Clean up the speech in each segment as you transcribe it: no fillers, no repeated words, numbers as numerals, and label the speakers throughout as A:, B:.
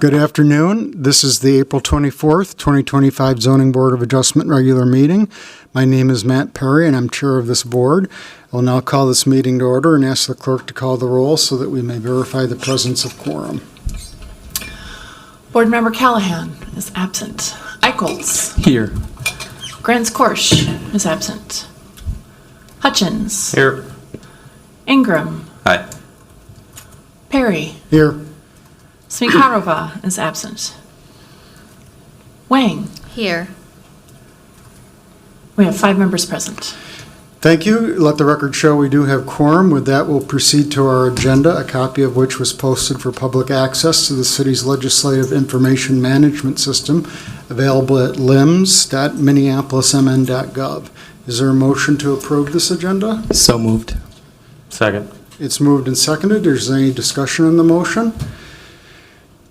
A: Good afternoon. This is the April 24th, 2025 Zoning Board of Adjustment regular meeting. My name is Matt Perry, and I'm chair of this board. I will now call this meeting to order and ask the clerk to call the roll so that we may verify the presence of quorum.
B: Board Member Callahan is absent. Eichholz.
C: Here.
B: Grants Korsch is absent. Hutchins.
C: Here.
B: Ingram.
C: Aye.
B: Perry.
A: Here.
B: Smikarova is absent. Wang.
D: Here.
B: We have 5 members present.
A: Thank you. Let the record show we do have quorum. With that, we'll proceed to our agenda, a copy of which was posted for public access to the city's legislative information management system, available at lims.minneapolismn.gov. Is there a motion to approve this agenda?
C: So moved. Second.
A: It's moved and seconded. Is there any discussion on the motion?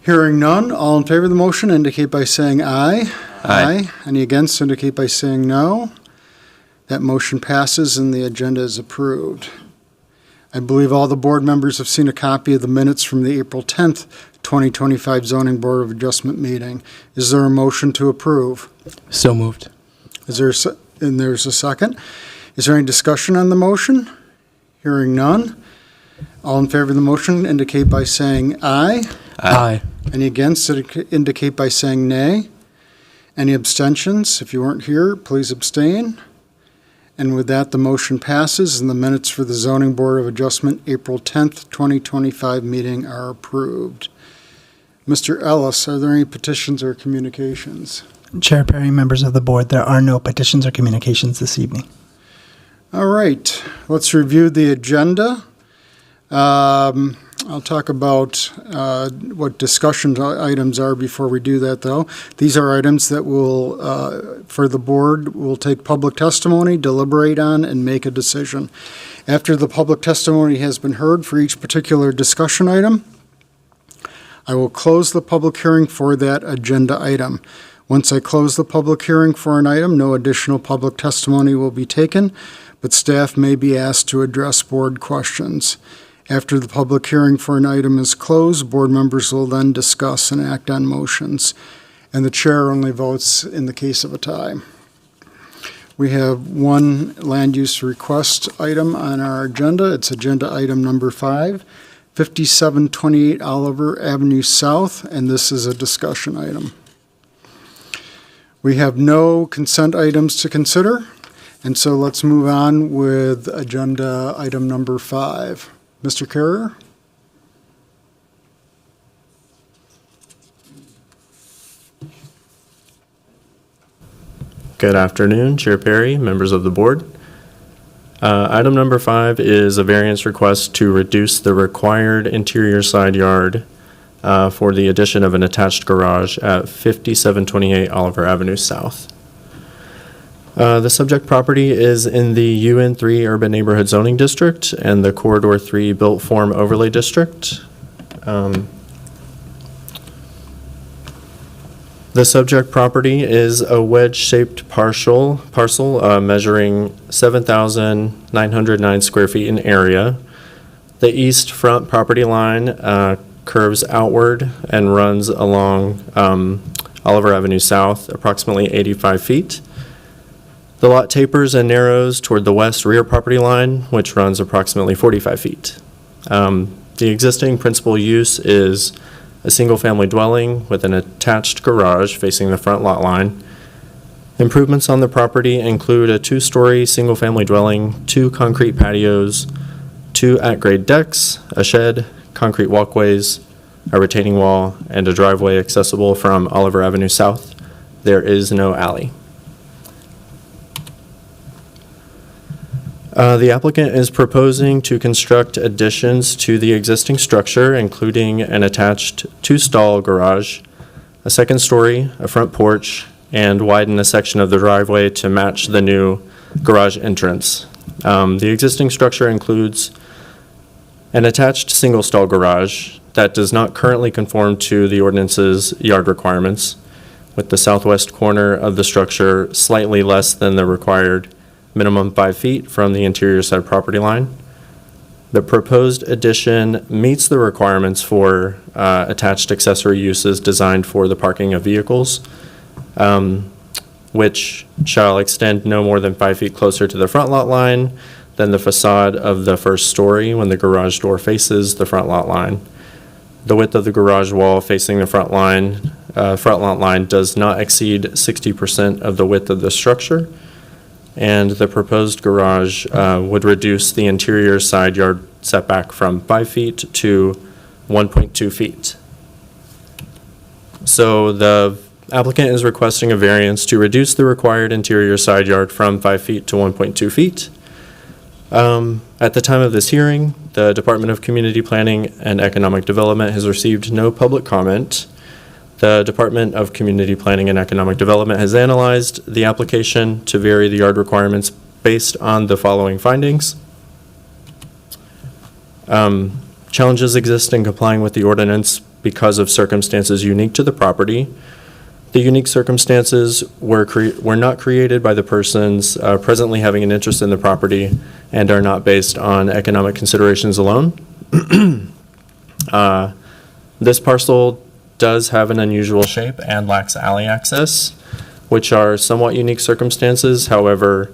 A: Hearing none, all in favor of the motion indicate by saying aye.
C: Aye.
A: Any against indicate by saying no. That motion passes and the agenda is approved. I believe all the board members have seen a copy of the minutes from the April 10th, 2025 Zoning Board of Adjustment meeting. Is there a motion to approve?
C: So moved.
A: There's a second. Is there any discussion on the motion? Hearing none. All in favor of the motion indicate by saying aye.
C: Aye.
A: Any against indicate by saying nay. Any abstentions? If you weren't here, please abstain. And with that, the motion passes and the minutes for the Zoning Board of Adjustment April 10th, 2025 meeting are approved. Mr. Ellis, are there any petitions or communications?
E: Chair Perry, members of the board, there are no petitions or communications this evening.
A: All right, let's review the agenda. I'll talk about what discussion items are before we do that, though. These are items that will, for the board, will take public testimony, deliberate on, and make a decision. After the public testimony has been heard for each particular discussion item, I will close the public hearing for that agenda item. Once I close the public hearing for an item, no additional public testimony will be taken, but staff may be asked to address board questions. After the public hearing for an item is closed, board members will then discuss and act on motions, and the chair only votes in the case of a tie. We have one land use request item on our agenda. It's agenda item number 5, 5728 Oliver Avenue South, and this is a discussion item. We have no consent items to consider, and so let's move on with agenda item number 5. Mr. Carrier?
F: Good afternoon, Chair Perry, members of the board. Item number 5 is a variance request to reduce the required interior side yard for the addition of an attached garage at 5728 Oliver Avenue South. The subject property is in the UN3 Urban Neighborhood Zoning District and the Corridor 3 Built Form Overlay District. The subject property is a wedge-shaped parcel measuring 7,909 square feet in area. The east front property line curves outward and runs along Oliver Avenue South, approximately 85 feet. The lot tapers and narrows toward the west rear property line, which runs approximately 45 feet. The existing principal use is a single-family dwelling with an attached garage facing the front lot line. Improvements on the property include a 2-story single-family dwelling, 2 concrete patios, 2 at-grade decks, a shed, concrete walkways, a retaining wall, and a driveway accessible from Oliver Avenue South. There is no alley. The applicant is proposing to construct additions to the existing structure, including an attached 2-stall garage, a 2nd story, a front porch, and widen a section of the driveway to match the new garage entrance. The existing structure includes an attached single-stall garage that does not currently conform to the ordinance's yard requirements, with the southwest corner of the structure slightly less than the required minimum 5 feet from the interior side property line. The proposed addition meets the requirements for attached accessory uses designed for the parking of vehicles, which shall extend no more than 5 feet closer to the front lot line than the facade of the first story when the garage door faces the front lot line. The width of the garage wall facing the front lot line does not exceed 60% of the width of the structure, and the proposed garage would reduce the interior side yard setback from 5 feet to 1.2 feet. So the applicant is requesting a variance to reduce the required interior side yard from 5 feet to 1.2 feet. At the time of this hearing, the Department of Community Planning and Economic Development has received no public comment. The Department of Community Planning and Economic Development has analyzed the application to vary the yard requirements based on the following findings. Challenges exist in complying with the ordinance because of circumstances unique to the property. The unique circumstances were not created by the persons presently having an interest in the property and are not based on economic considerations alone. This parcel does have an unusual shape and lacks alley access, which are somewhat unique circumstances. However,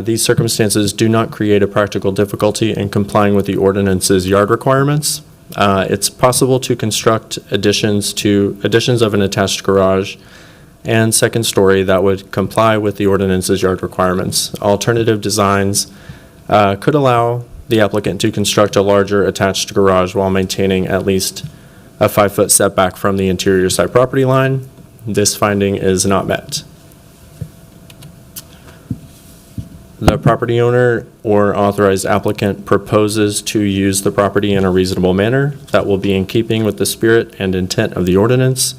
F: these circumstances do not create a practical difficulty in complying with the ordinance's yard requirements. It's possible to construct additions of an attached garage and second story that would comply with the ordinance's yard requirements. Alternative designs could allow the applicant to construct a larger attached garage while maintaining at least a 5-foot setback from the interior side property line. This finding is not met. The property owner or authorized applicant proposes to use the property in a reasonable manner that will be in keeping with the spirit and intent of the ordinance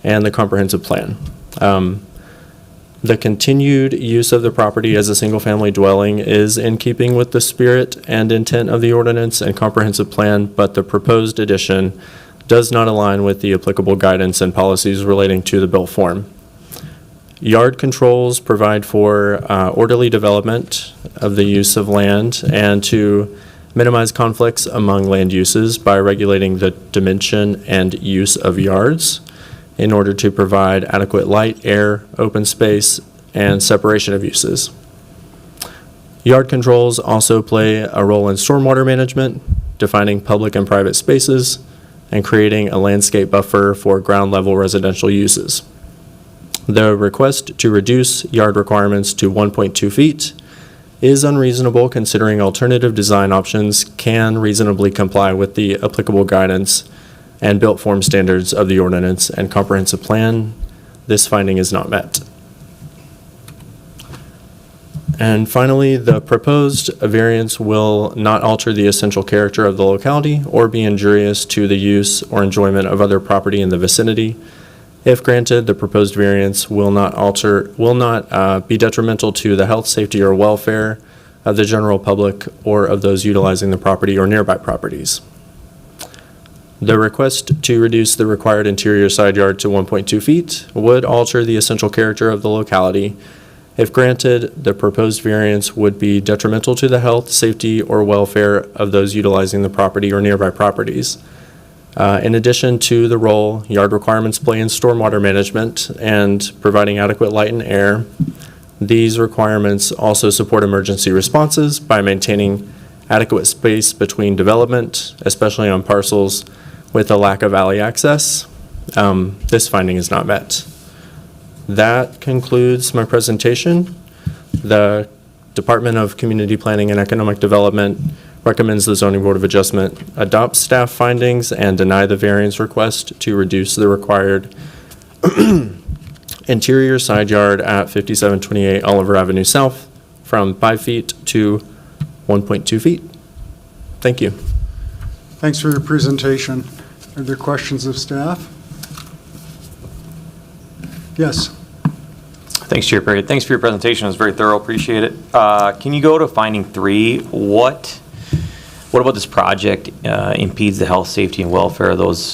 F: and the comprehensive plan. The continued use of the property as a single-family dwelling is in keeping with the spirit and intent of the ordinance and comprehensive plan, but the proposed addition does not align with the applicable guidance and policies relating to the built form. Yard controls provide for orderly development of the use of land and to minimize conflicts among land uses by regulating the dimension and use of yards in order to provide adequate light, air, open space, and separation of uses. Yard controls also play a role in stormwater management, defining public and private spaces, and creating a landscape buffer for ground level residential uses. The request to reduce yard requirements to 1.2 feet is unreasonable considering alternative design options can reasonably comply with the applicable guidance and built form standards of the ordinance and comprehensive plan. This finding is not met. And finally, the proposed variance will not alter the essential character of the locality or be injurious to the use or enjoyment of other property in the vicinity. If granted, the proposed variance will not be detrimental to the health, safety, or welfare of the general public or of those utilizing the property or nearby properties. The request to reduce the required interior side yard to 1.2 feet would alter the essential character of the locality. If granted, the proposed variance would be detrimental to the health, safety, or welfare of those utilizing the property or nearby properties. In addition to the role yard requirements play in stormwater management and providing adequate light and air, these requirements also support emergency responses by maintaining adequate space between development, especially on parcels with a lack of alley access. This finding is not met. That concludes my presentation. The Department of Community Planning and Economic Development recommends the Zoning Board of Adjustment adopt staff findings and deny the variance request to reduce the required interior side yard at 5728 Oliver Avenue South from 5 feet to 1.2 feet. Thank you.
A: Thanks for your presentation. Are there questions of staff? Yes.
D: Thanks, Chair Perry. Thanks for your presentation. It was very thorough. Appreciate it. Can you go to finding 3? What about this project impedes the health, safety, and welfare of those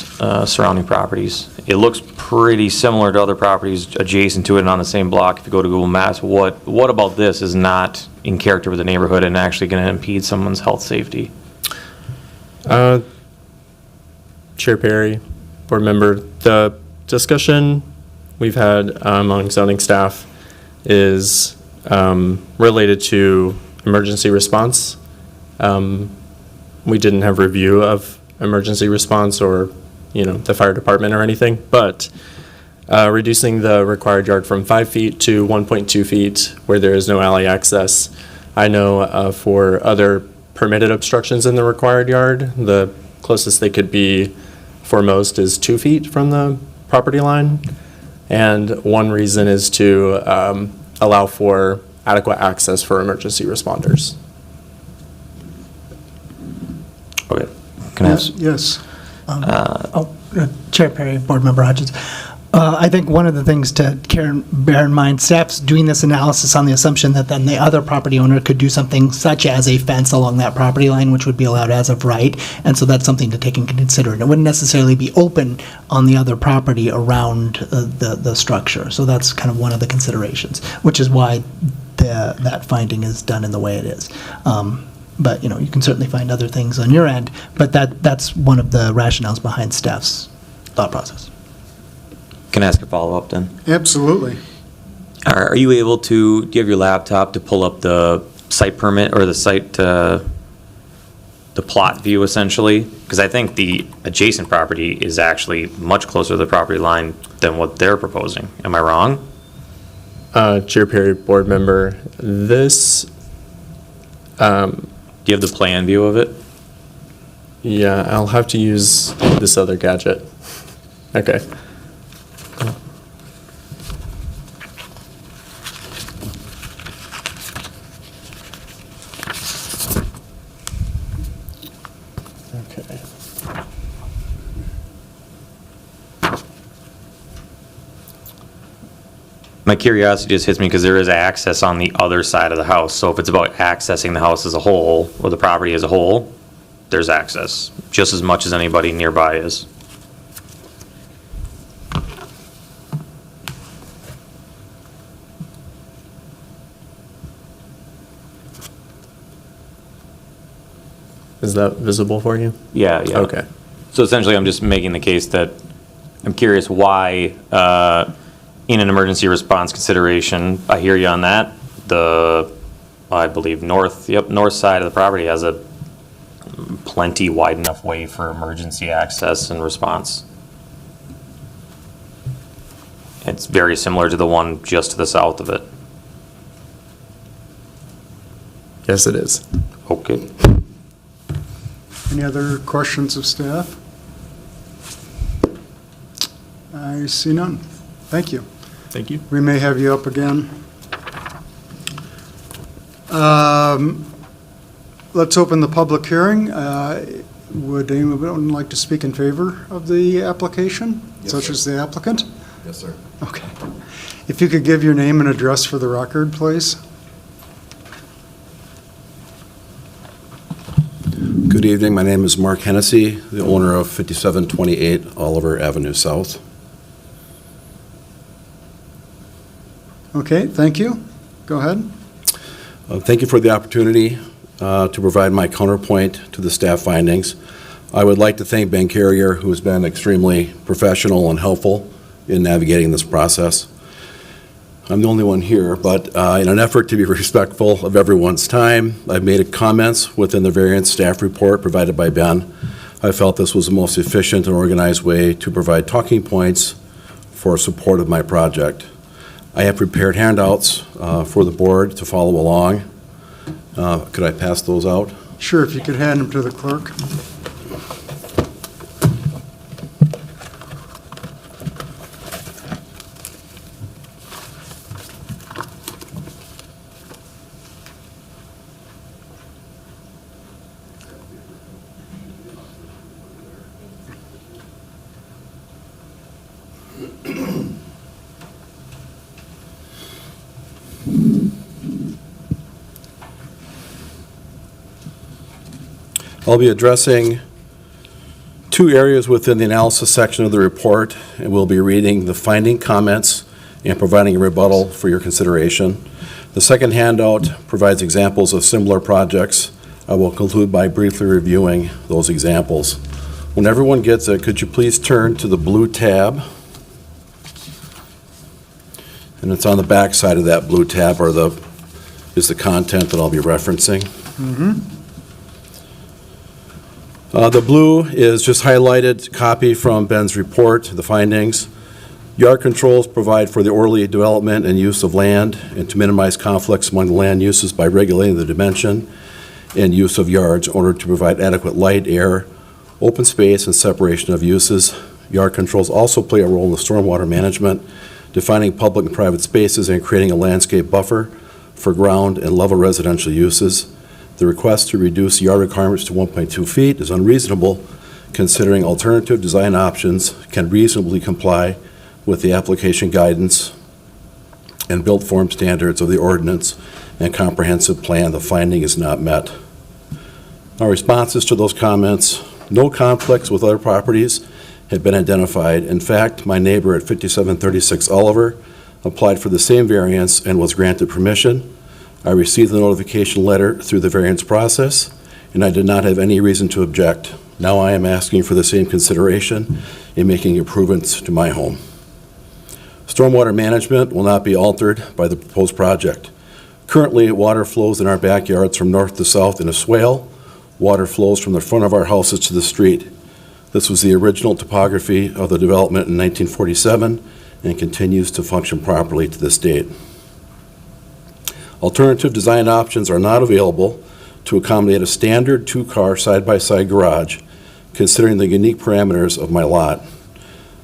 D: surrounding properties? It looks pretty similar to other properties adjacent to it and on the same block. If you go to Google Maps, what about this is not in character with the neighborhood and actually going to impede someone's health, safety?
F: Chair Perry, board member, the discussion we've had among zoning staff is related to emergency response. We didn't have review of emergency response or, the fire department or anything, but reducing the required yard from 5 feet to 1.2 feet where there is no alley access. I know for other permitted obstructions in the required yard, the closest they could be for most is 2 feet from the property line. And one reason is to allow for adequate access for emergency responders.
D: Okay. Can I ask?
A: Yes.
E: Chair Perry, Board Member Hodges. I think one of the things to bear in mind, staff's doing this analysis on the assumption that then the other property owner could do something such as a fence along that property line, which would be allowed as of right. And so that's something to take into consider. And it wouldn't necessarily be open on the other property around the structure. So that's kind of one of the considerations, which is why that finding is done in the way it is. But, you can certainly find other things on your end, but that's one of the rationales behind staff's thought process.
D: Can I ask a follow-up then?
A: Absolutely.
D: Are you able to, do you have your laptop to pull up the site permit or the site, the plot view essentially? Because I think the adjacent property is actually much closer to the property line than what they're proposing. Am I wrong?
F: Chair Perry, board member, this,
D: Do you have the plan view of it?
F: yeah, I'll have to use this other gadget. Okay. Okay.
D: My curiosity just hits me because there is access on the other side of the house. So if it's about accessing the house as a whole, or the property as a whole, there's access, just as much as anybody nearby is.
F: Is that visible for you?
D: Yeah, yeah.
F: Okay.
D: So essentially, I'm just making the case that I'm curious why, in an emergency response consideration, I hear you on that. I believe north side of the property has a plenty wide enough way for emergency access and response. It's very similar to the one just to the south of it.
F: Yes, it is.
D: Okay.
A: Any other questions of staff? I see none. Thank you.
F: Thank you.
A: We may have you up again. Let's open the public hearing. Would anyone like to speak in favor of the application, such as the applicant?
G: Yes, sir.
A: Okay. If you could give your name and address for the record, please.
G: Good evening. My name is Mark Hennessy, the owner of 5728 Oliver Avenue South.
A: Okay, thank you. Go ahead.
G: Thank you for the opportunity to provide my counterpoint to the staff findings. I would like to thank Ben Carrier, who has been extremely professional and helpful in navigating this process. I'm the only one here, but in an effort to be respectful of everyone's time, I've made comments within the variance staff report provided by Ben. I felt this was the most efficient and organized way to provide talking points for support of my project. I have prepared handouts for the board to follow along. Could I pass those out?
A: Sure, if you could hand them to the clerk.
G: I'll be addressing two areas within the analysis section of the report, and we'll be reading the finding comments and providing a rebuttal for your consideration. The second handout provides examples of similar projects I will conclude by briefly reviewing those examples. When everyone gets it, could you please turn to the blue tab? And it's on the back side of that blue tab is the content that I'll be referencing. The blue is just highlighted copy from Ben's report, the findings. Yard controls provide for the orderly development and use of land and to minimize conflicts among the land uses by regulating the dimension and use of yards in order to provide adequate light, air, open space, and separation of uses. Yard controls also play a role in the stormwater management, defining public and private spaces and creating a landscape buffer for ground and level residential uses. The request to reduce yard requirements to 1.2 feet is unreasonable, considering alternative design options can reasonably comply with the application guidance and built form standards of the ordinance and comprehensive plan. The finding is not met. Our responses to those comments: no conflicts with other properties have been identified. In fact, my neighbor at 5736 Oliver applied for the same variance and was granted permission. I received the notification letter through the variance process, and I did not have any reason to object. Now I am asking for the same consideration in making improvements to my home. Stormwater management will not be altered by the proposed project. Currently, water flows in our backyards from north to south in a swale. Water flows from the front of our houses to the street. This was the original topography of the development in 1947 and continues to function properly to this date. Alternative design options are not available to accommodate a standard two-car side-by-side garage, considering the unique parameters of my lot.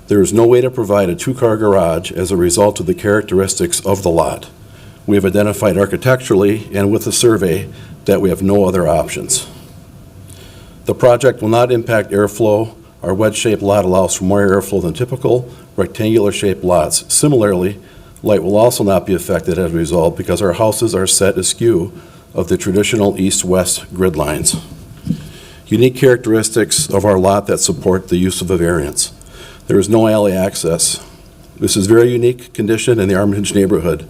G: There is no way to provide a two-car garage as a result of the characteristics of the lot. We have identified architecturally and with the survey that we have no other options. The project will not impact airflow. Our wedge-shaped lot allows for more airflow than typical rectangular-shaped lots. Similarly, light will also not be affected as a result because our houses are set askew of the traditional east-west grid lines. Unique characteristics of our lot that support the use of a variance. There is no alley access. This is a very unique condition in the Armitage neighborhood.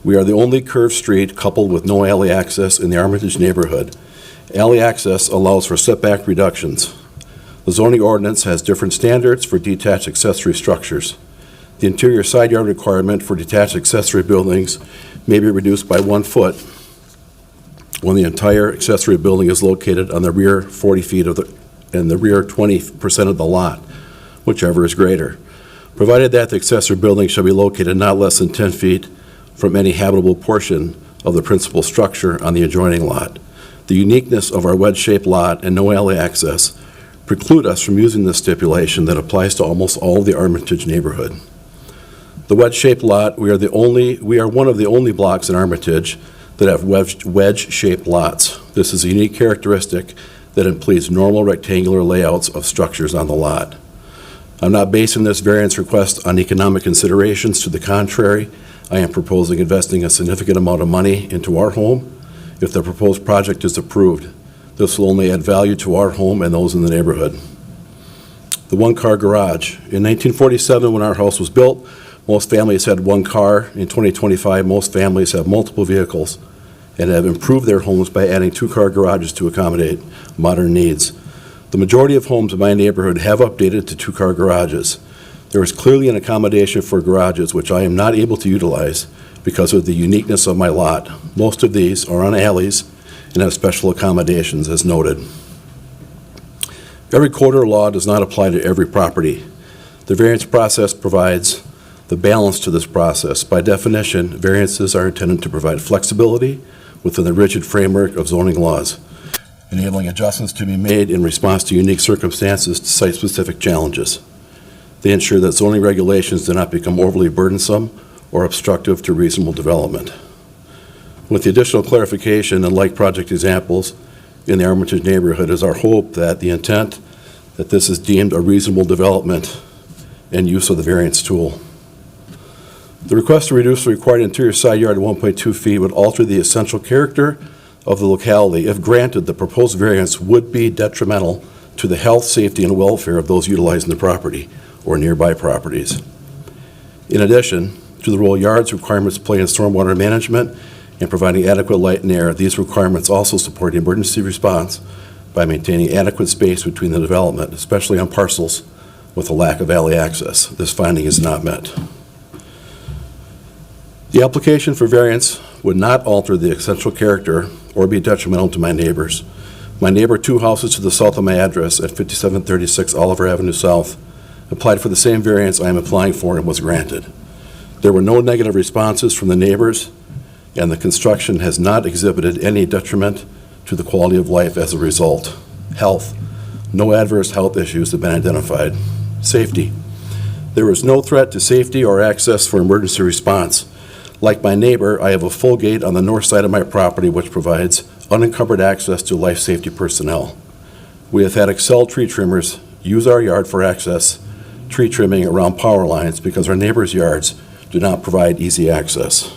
G: We are the only curved street coupled with no alley access in the Armitage neighborhood. Alley access allows for setback reductions. The zoning ordinance has different standards for detached accessory structures. The interior side yard requirement for detached accessory buildings may be reduced by 1 foot when the entire accessory building is located on the rear 40 feet and the rear 20% of the lot, whichever is greater, provided that the accessory building shall be located not less than 10 feet from any habitable portion of the principal structure on the adjoining lot. The uniqueness of our wedge-shaped lot and no alley access preclude us from using this stipulation that applies to almost all of the Armitage neighborhood. The wedge-shaped lot, we are one of the only blocks in Armitage that have wedge-shaped lots. This is a unique characteristic that implies normal rectangular layouts of structures on the lot. I'm not basing this variance request on economic considerations. To the contrary, I am proposing investing a significant amount of money into our home. If the proposed project is approved, this will only add value to our home and those in the neighborhood. The one-car garage. In 1947, when our house was built, most families had one car. In 2025, most families have multiple vehicles and have improved their homes by adding two-car garages to accommodate modern needs. The majority of homes in my neighborhood have updated to two-car garages. There is clearly an accommodation for garages which I am not able to utilize because of the uniqueness of my lot. Most of these are on alleys and have special accommodations as noted. Every code or law does not apply to every property. The variance process provides the balance to this process. By definition, variances are intended to provide flexibility within the rigid framework of zoning laws, enabling adjustments to be made in response to unique circumstances to site-specific challenges. They ensure that zoning regulations do not become overly burdensome or obstructive to reasonable development. With the additional clarification and like project examples in the Armitage neighborhood, is our hope that the intent that this is deemed a reasonable development and use of the variance tool. The request to reduce the required interior side yard to 1.2 feet would alter the essential character of the locality. If granted, the proposed variance would be detrimental to the health, safety, and welfare of those utilizing the property or nearby properties. In addition to the role yards requirements play in stormwater management, and providing adequate light and air. These requirements also support emergency response by maintaining adequate space between the development, especially on parcels with a lack of alley access. This finding is not met. The application for variance would not alter the essential character or be detrimental to my neighbors. My neighbor 2 houses to the south of my address at 5736 Oliver Avenue South applied for the same variance I am applying for and was granted. There were no negative responses from the neighbors, and the construction has not exhibited any detriment to the quality of life as a result. Health. No adverse health issues have been identified. Safety. There is no threat to safety or access for emergency response. Like my neighbor, I have a full gate on the north side of my property which provides unencumbered access to life safety personnel. We have had Excel tree trimmers use our yard for access, tree trimming around power lines because our neighbors' yards do not provide easy access.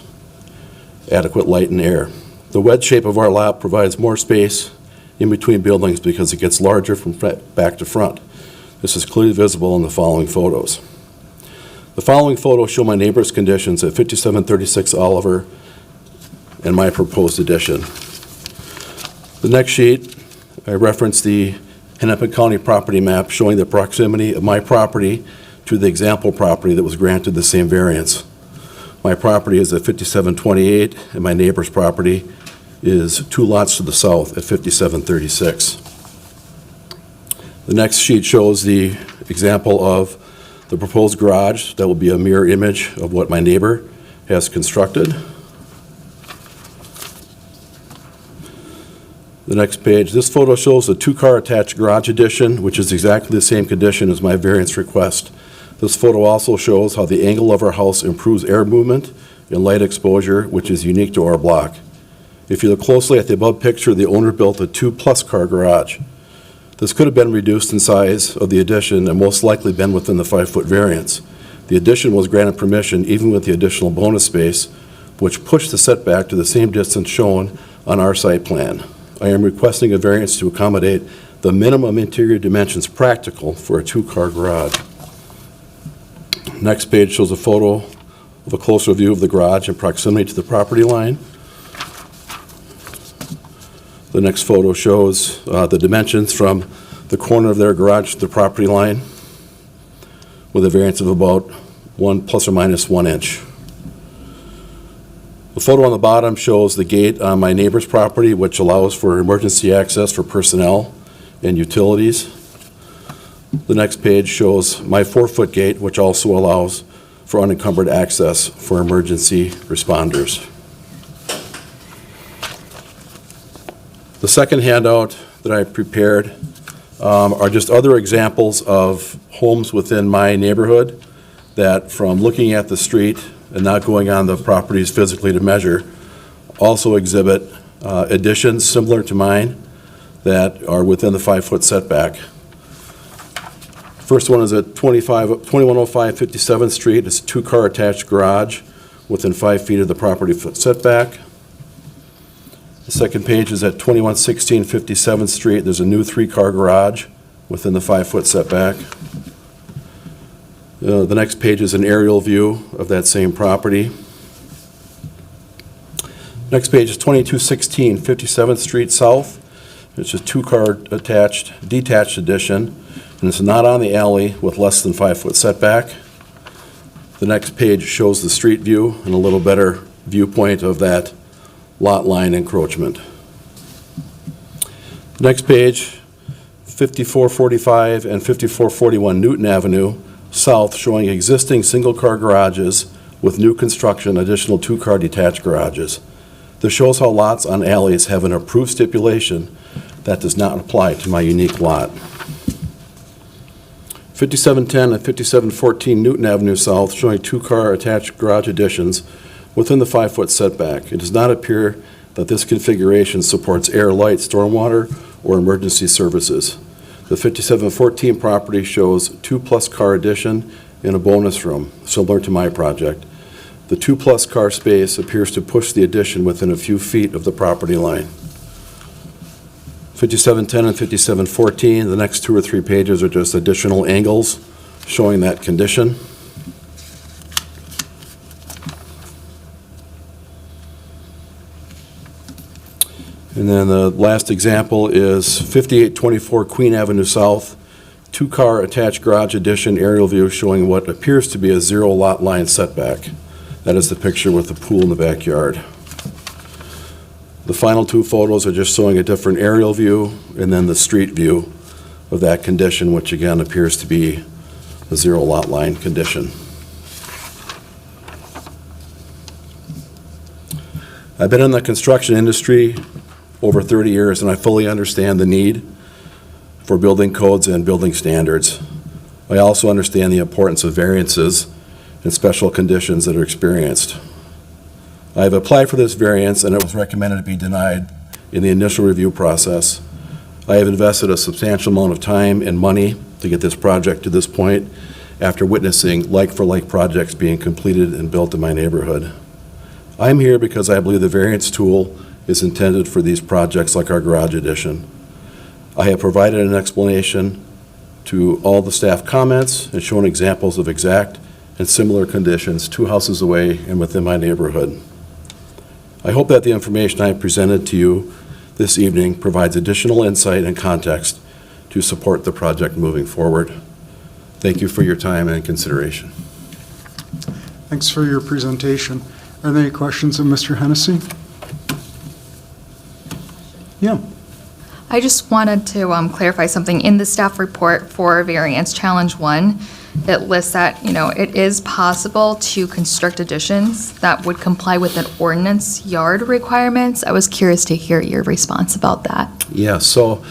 G: Adequate light and air. The wedge shape of our lot provides more space in between buildings because it gets larger from back to front. This is clearly visible in the following photos. The following photos show my neighbor's conditions at 5736 Oliver and my proposed addition. The next sheet, I reference the Hennepin County property map showing the proximity of my property to the example property that was granted the same variance. My property is at 5728, and my neighbor's property is 2 lots to the south at 5736. The next sheet shows the example of the proposed garage that will be a mirror image of what my neighbor has constructed. The next page, this photo shows a 2-car attached garage addition, which is exactly the same condition as my variance request. This photo also shows how the angle of our house improves air movement and light exposure, which is unique to our block. If you look closely at the above picture, the owner built a 2+ car garage. This could have been reduced in size of the addition and most likely been within the 5-foot variance. The addition was granted permission even with the additional bonus space, which pushed the setback to the same distance shown on our site plan. I am requesting a variance to accommodate the minimum interior dimensions practical for a 2-car garage. Next page shows a photo of a closer view of the garage in proximity to the property line. The next photo shows the dimensions from the corner of their garage to the property line with a variance of about ±1 inch. The photo on the bottom shows the gate on my neighbor's property, which allows for emergency access for personnel and utilities. The next page shows my 4-foot gate, which also allows for unencumbered access for emergency responders. The second handout that I prepared are just other examples of homes within my neighborhood that, from looking at the street and not going on the properties physically to measure, also exhibit additions similar to mine that are within the 5-foot setback. First one is at 2105 57th Street. It's a 2-car attached garage within 5 feet of the property foot setback. The second page is at 2116 57th Street. There's a new 3-car garage within the 5-foot setback. The next page is an aerial view of that same property. Next page is 2216 57th Street South. It's a 2-car detached addition, and it's not on the alley with less than 5-foot setback. The next page shows the street view and a little better viewpoint of that lot line encroachment. Next page, 5445 and 5441 Newton Avenue South, showing existing single-car garages with new construction, additional 2-car detached garages. This shows how lots on alleys have an approved stipulation that does not apply to my unique lot. 5710 and 5714 Newton Avenue South, showing 2-car attached garage additions within the 5-foot setback. It does not appear that this configuration supports air, light, stormwater, or emergency services. The 5714 property shows 2+ car addition and a bonus room, similar to my project. The 2+ car space appears to push the addition within a few feet of the property line. 5710 and 5714, the next 2 or 3 pages are just additional angles showing that condition. And then the last example is 5824 Queen Avenue South, two-car attached garage addition aerial view showing what appears to be a zero lot line setback. That is the picture with the pool in the backyard. The final two photos are just showing a different aerial view and then the street view of that condition, which again appears to be a zero lot line condition. I've been in the construction industry over 30 years, and I fully understand the need for building codes and building standards. I also understand the importance of variances and special conditions that are experienced. I have applied for this variance, and it was recommended to be denied in the initial review process. I have invested a substantial amount of time and money to get this project to this point after witnessing like-for-like projects being completed and built in my neighborhood. I'm here because I believe the variance tool is intended for these projects like our garage addition. I have provided an explanation to all the staff comments and shown examples of exact and similar conditions 2 houses away and within my neighborhood. I hope that the information I have presented to you this evening provides additional insight and context to support the project moving forward. Thank you for your time and consideration.
A: Thanks for your presentation. Are there any questions of Mr. Hennessy? Yeah.
H: I just wanted to clarify something. In the staff report for variance challenge 1, it lists that, it is possible to construct additions that would comply with an ordinance yard requirements. I was curious to hear your response about that.
G: Yeah, so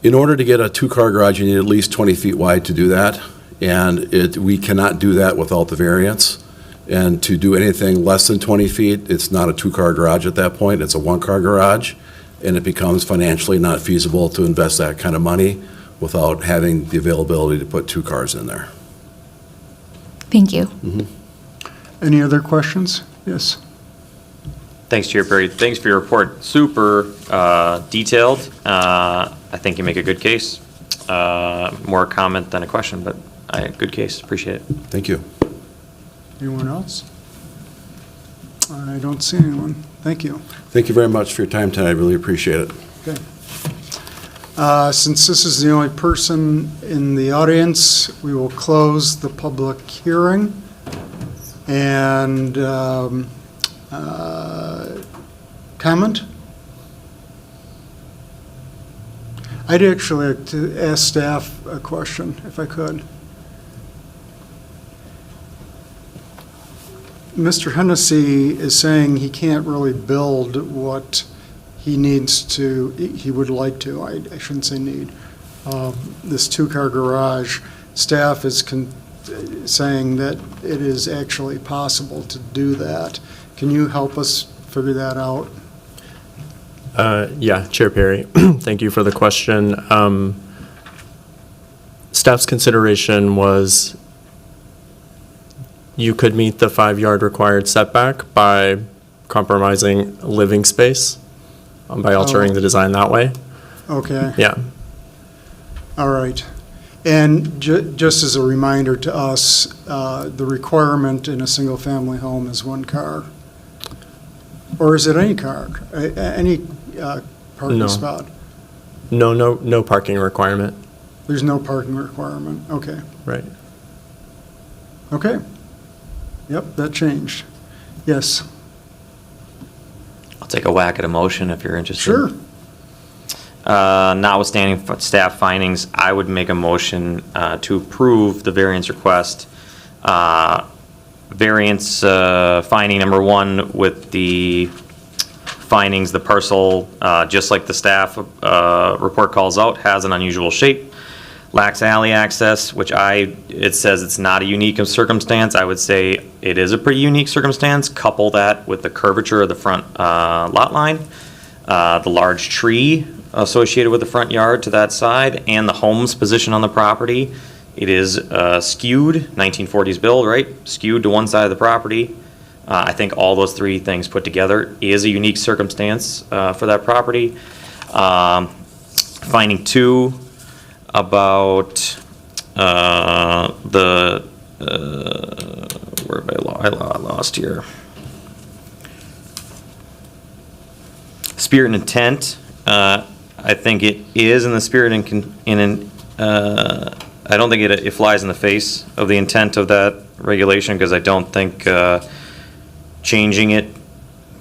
G: in order to get a 2-car garage, you need at least 20 feet wide to do that, and we cannot do that without the variance. And to do anything less than 20 feet, it's not a 2-car garage at that point, it's a 1-car garage, and it becomes financially not feasible to invest that kind of money without having the availability to put 2 cars in there.
H: Thank you.
A: Any other questions? Yes.
D: Thanks, Chair Perry. Thanks for your report. Super detailed. I think you make a good case. More a comment than a question, but good case. Appreciate it.
G: Thank you.
A: Anyone else? I don't see anyone. Thank you.
G: Thank you very much for your time tonight. I really appreciate it.
A: Okay. Since this is the only person in the audience, we will close the public hearing. And comment? I'd actually like to ask staff a question, if I could. Mr. Hennessy is saying he can't really build what he needs to, he would like to, I shouldn't say need, this 2-car garage. Staff is saying that it is actually possible to do that. Can you help us figure that out?
F: Yeah, Chair Perry, thank you for the question. Staff's consideration was you could meet the 5-yard required setback by compromising living space, by altering the design that way.
A: Okay.
F: Yeah.
A: All right. And just as a reminder to us, the requirement in a single-family home is 1 car. Or is it any car, any parking
F: No.
A: spot?
F: No parking requirement.
A: There's no parking requirement. Okay.
F: Right.
A: Okay. Yep, that changed. Yes.
D: I'll take a whack at a motion if you're interested.
A: Sure.
D: Notwithstanding staff findings, I would make a motion to approve the variance request. Variance finding number 1 with the findings, the parcel, just like the staff report calls out, has an unusual shape, lacks alley access, which it says it's not a unique circumstance. I would say it is a pretty unique circumstance. Couple that with the curvature of the front lot line, the large tree associated with the front yard to that side, and the home's position on the property. It is skewed, 1940s build, right? Skewed to one side of the property. I think all those 3 things put together is a unique circumstance for that property. Finding 2 about where have I lost here? spirit and intent, I think it is in the spirit I don't think it flies in the face of the intent of that regulation, because I don't think changing it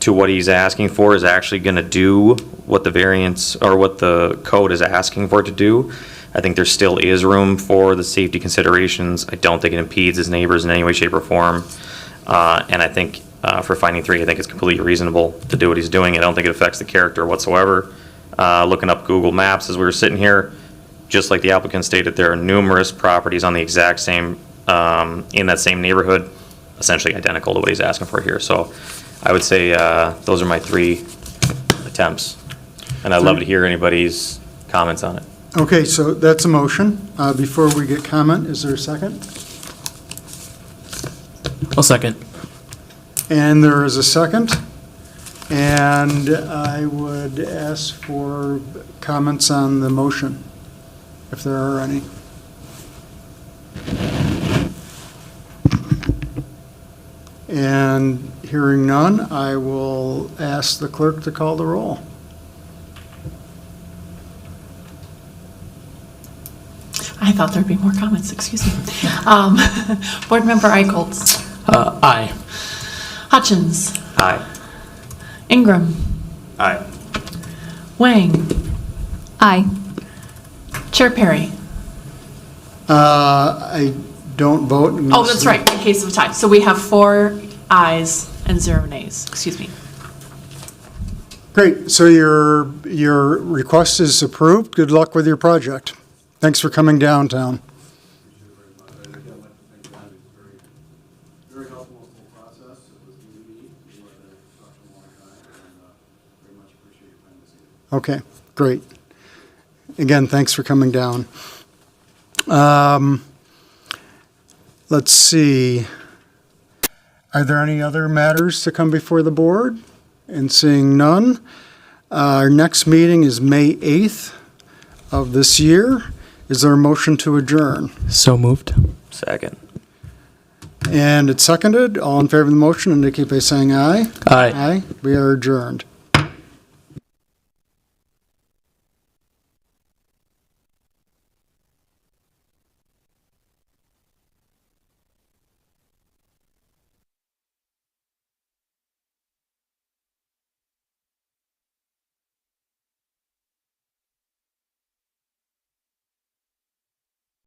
D: to what he's asking for is actually going to do what the variance or what the code is asking for it to do. I think there still is room for the safety considerations. I don't think it impedes his neighbors in any way, shape, or form. And I think for finding 3, I think it's completely reasonable to do what he's doing. I don't think it affects the character whatsoever. Looking up Google Maps as we were sitting here, just like the applicant stated, there are numerous properties on the exact same, in that same neighborhood, essentially identical to what he's asking for here. So I would say those are my 3 attempts. And I'd love to hear anybody's comments on it.
A: Okay, so that's a motion. Before we get comment, is there a second?
C: I'll second.
A: And there is a second. And I would ask for comments on the motion, if there are any. And hearing none, I will ask the clerk to call the roll.
B: I thought there'd be more comments, excuse me. Board Member Eichholz.
C: Aye.
B: Hutchins.
D: Aye.
B: Ingram.
D: Aye.
B: Wang.
H: Aye.
B: Chair Perry.
A: I don't vote.
B: Oh, that's right, in case of a tie. So we have 4 ayes and 0 nays, excuse me.
A: Great, so your request is approved. Good luck with your project. Thanks for coming downtown.
G: Very helpful with the whole process. It was easy. You were there for such a long time, and very much appreciate your time this evening.
A: Okay, great. Again, thanks for coming down. Let's see. Are there any other matters to come before the board? And seeing none, our next meeting is May 8th of this year. Is there a motion to adjourn?
C: So moved.
D: Second.
A: And it's seconded. All in favor of the motion indicate by saying aye.
C: Aye.
A: Aye. We are adjourned.